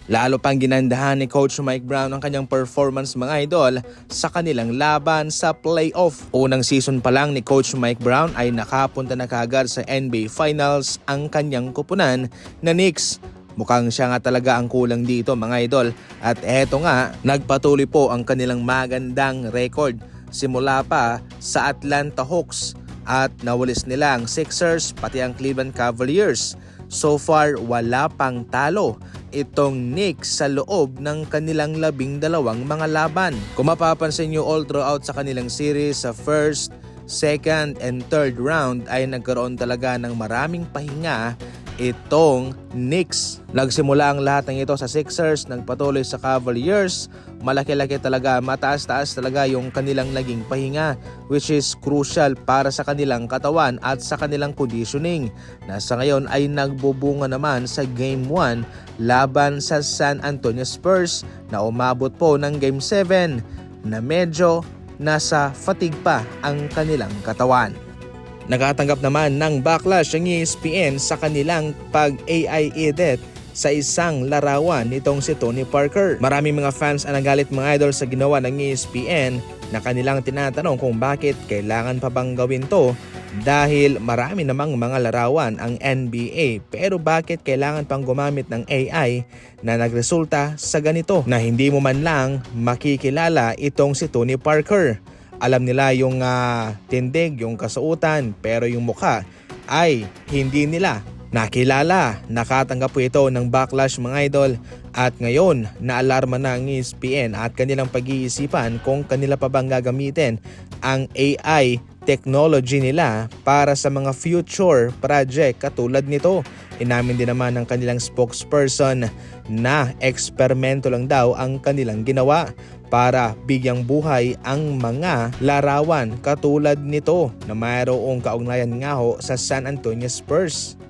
Lalo pang ginandahan ni Coach Mike Brown ang kanyang performance mga idol sa kanilang laban sa playoff. Unang season pa lang ni Coach Mike Brown ay nakapunta na kaagad sa NBA Finals ang kanyang kupunan na Knicks. Mukhang siya nga talaga ang kulang dito mga idol at eto nga nagpatuloy po ang kanilang magandang record simula pa sa Atlanta Hawks at nawalis nila ang Sixers pati ang Cleveland Cavaliers. So far wala pang talo itong Knicks sa loob ng kanilang 12 mga laban. Kung mapapansin nyo all throughout sa kanilang series sa first, second and third round ay nagkaroon talaga ng maraming pahinga itong Knicks. Nagsimula ang lahat ng ito sa Sixers, nagpatuloy sa Cavaliers. Malaki-laki talaga, mataas-taas talaga yung kanilang naging pahinga which is crucial para sa kanilang katawan at sa kanilang conditioning. Nasa ngayon ay nagbubunga naman sa Game 1 laban sa San Antonio Spurs na umabot po ng Game 7 na medyo nasa fatigue pa ang kanilang katawan. Nakatanggap naman ng backlash ang ESPN sa kanilang pag-AI edit sa isang larawan nitong si Tony Parker. Maraming mga fans ang nagalit mga idol sa ginawa ng ESPN na kanilang tinatanong kung bakit kailangan pa bang gawin to dahil marami namang mga larawan ang NBA pero bakit kailangan pang gumamit ng AI na nagresulta sa ganito na hindi mo man lang makikilala itong si Tony Parker. Alam nila yung tindig, yung kasuotan, pero yung mukha ay hindi nila nakilala. Nakatanggap po ito ng backlash mga idol at ngayon naalarma na ang ESPN at kanilang pag-iisipan kung kanila pa bang gagamitin ang AI technology nila para sa mga future project katulad nito. Inamin din naman ng kanilang spokesperson na eksperimento lang daw ang kanilang ginawa para bigyang buhay ang mga larawan katulad nito na mayroong kaugnayan nga ho sa San Antonio Spurs.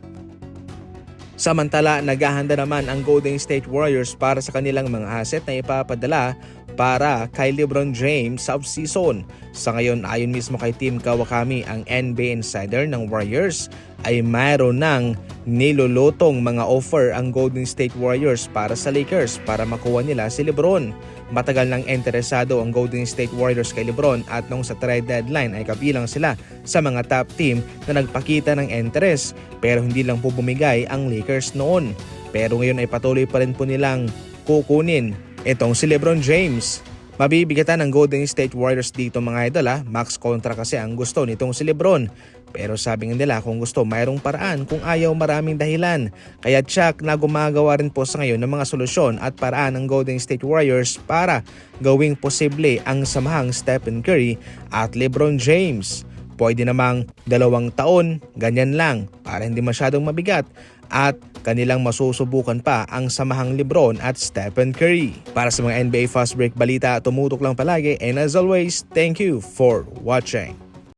Samantala, naghahanda naman ang Golden State Warriors para sa kanilang mga asset na ipapadala para kay LeBron James sa off-season. Sa ngayon, ayon mismo kay Tim Kawakami, ang NBA insider ng Warriors, ay mayroon ng nilulutong mga offer ang Golden State Warriors para sa Lakers para makuha nila si LeBron. Matagal nang interesado ang Golden State Warriors kay LeBron at nung sa trade deadline ay kabilang sila sa mga top team na nagpakita ng interest pero hindi lang po bumigay ang Lakers noon. Pero ngayon ay patuloy pa rin po nilang kukunin itong si LeBron James. Mabibigatan ng Golden State Warriors dito mga idol max contract kasi ang gusto nitong si LeBron. Pero sabi nga nila kung gusto mayroong paraan, kung ayaw maraming dahilan. Kaya tsak na gumagawa rin po sa ngayon ng mga solusyon at paraan ng Golden State Warriors para gawing posible ang samahang Stephen Curry at LeBron James. Pwede namang 2 taon, ganyan lang para hindi masyadong mabigat at kanilang masusubukan pa ang samahang LeBron at Stephen Curry. Para sa mga NBA Fast Break balita, tumutok lang palagi and as always, thank you for watching.